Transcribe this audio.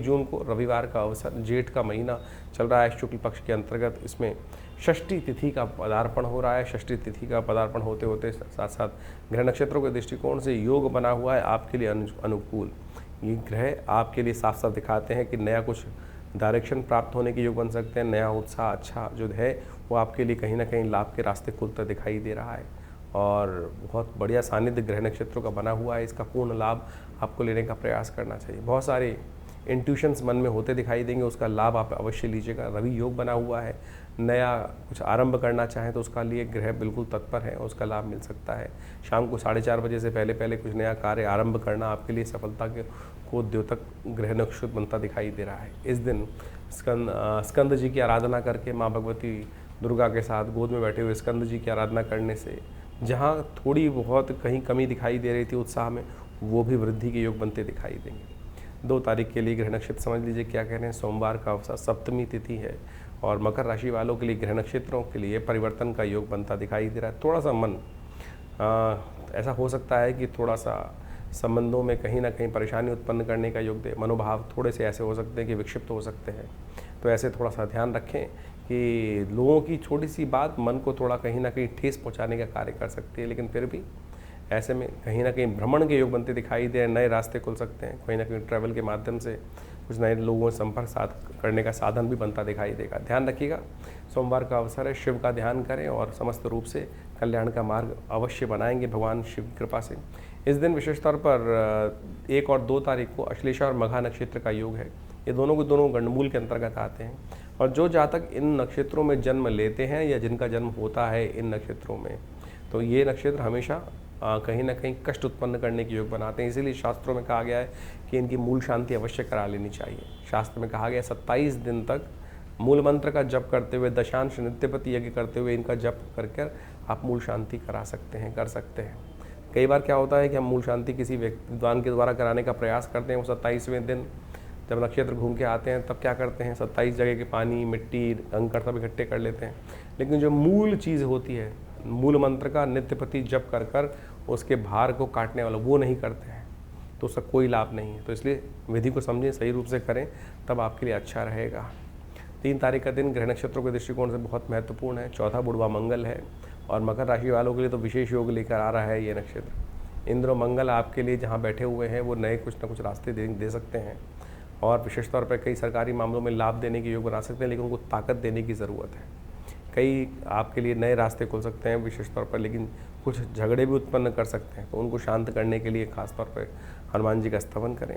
1 जून को रविवार का अवसर, जेठ का महीना चल रहा है शुक्ल पक्ष के अंतर्गत, इसमें षष्ठी तिथि का पदार्पण हो रहा है। षष्ठी तिथि का पदार्पण होते होते साथ साथ ग्रह नक्षत्रों के दृष्टिकोण से योग बना हुआ है आपके लिए अनुकूल। ये ग्रह आपके लिए साफ साफ दिखाते हैं कि नया कुछ डायरेक्शन प्राप्त होने के योग बन सकते हैं। नया उत्साह अच्छा जो है वो आपके लिए कहीं ना कहीं लाभ के रास्ते खुलता दिखाई दे रहा है और बहुत बढ़िया सानिध्य ग्रह नक्षत्रों का बना हुआ है। इसका पूर्ण लाभ आपको लेने का प्रयास करना चाहिए। बहुत सारे इंट्यूशंस मन में होते दिखाई देंगे, उसका लाभ आप अवश्य लीजिएगा। रवि योग बना हुआ है, नया कुछ आरंभ करना चाहें तो उसका लिए ग्रह बिल्कुल तत्पर है, उसका लाभ मिल सकता है। शाम को 4:30 बजे से पहले पहले कुछ नया कार्य आरंभ करना आपके लिए सफलता को द्योतक ग्रह नक्षत्र बनता दिखाई दे रहा है। इस दिन स्कंद जी की आराधना करके, माँ भगवती दुर्गा के साथ गोद में बैठे हुए स्कंद जी की आराधना करने से जहाँ थोड़ी बहुत कहीं कमी दिखाई दे रही थी उत्साह में, वो भी वृद्धि के योग बनते दिखाई देंगे। 2 तारीख के लिए ग्रह नक्षत्र समझ लीजिए क्या कह रहे हैं। सोमवार का अवसर, सप्तमी तिथि है और मकर राशि वालों के लिए ग्रह नक्षत्रों के लिए परिवर्तन का योग बनता दिखाई दे रहा है। थोड़ा सा मन ऐसा हो सकता है कि थोड़ा सा संबंधों में कहीं ना कहीं परेशानी उत्पन्न करने का योग दे। मनोभाव थोड़े से ऐसे हो सकते हैं कि विक्षिप्त हो सकते हैं, तो ऐसे थोड़ा सा ध्यान रखें कि लोगों की छोटी सी बात मन को थोड़ा कहीं ना कहीं ठेस पहुंचाने का कार्य कर सकती है। लेकिन फिर भी ऐसे में कहीं ना कहीं भ्रमण के योग बनते दिखाई दे, नए रास्ते खुल सकते हैं। कहीं ना कहीं ट्रैवल के माध्यम से कुछ नए लोगों से संपर्क करने का साधन भी बनता दिखाई देगा। ध्यान रखिएगा, सोमवार का अवसर है, शिव का ध्यान करें और समस्त रूप से कल्याण का मार्ग अवश्य बनाएंगे भगवान शिव की कृपा से। इस दिन विशेष तौर पर 1 और 2 तारीख को अश्लेषा और मघा नक्षत्र का योग है। ये दोनों के दोनों गंडमूल के अंतर्गत आते हैं और जो जातक इन नक्षत्रों में जन्म लेते हैं या जिनका जन्म होता है इन नक्षत्रों में, तो ये नक्षत्र हमेशा कहीं ना कहीं कष्ट उत्पन्न करने के योग बनाते हैं। इसीलिए शास्त्रों में कहा गया है कि इनकी मूल शांति अवश्य करा लेनी चाहिए। शास्त्र में कहा गया 27 दिन तक मूल मंत्र का जप करते हुए, दशांश नित्यपति यज्ञ करते हुए इनका जप करके आप मूल शांति करा सकते हैं, कर सकते हैं। कई बार क्या होता है कि हम मूल शांति किसी विद्वान के द्वारा कराने का प्रयास करते हैं, वो 27वें दिन जब नक्षत्र घूम के आते हैं तब क्या करते हैं, 27 जगह के पानी, मिट्टी, कंकड़ सब इकट्ठे कर लेते हैं। लेकिन जो मूल चीज़ होती है, मूल मंत्र का नित्यपति जप कर कर उसके भार को काटने वाला, वो नहीं करते हैं तो उसका कोई लाभ नहीं है। तो इसलिए विधि को समझें, सही रूप से करें, तब आपके लिए अच्छा रहेगा। 3 तारीख का दिन ग्रह नक्षत्रों के दृष्टिकोण से बहुत महत्वपूर्ण है। 14 बुढ़वा मंगल है और मकर राशि वालों के लिए तो विशेष योग लेकर आ रहा है ये नक्षत्र। इंद्र और मंगल आपके लिए जहाँ बैठे हुए हैं वो नए कुछ ना कुछ रास्ते दे सकते हैं और विशेष तौर पर कई सरकारी मामलों में लाभ देने के योग बना सकते हैं, लेकिन उनको ताकत देने की ज़रूरत है। कई आपके लिए नए रास्ते खुल सकते हैं विशेष तौर पर, लेकिन कुछ झगड़े भी उत्पन्न कर सकते हैं, तो उनको शांत करने के लिए खास तौर पर हनुमान जी का स्तवन करें।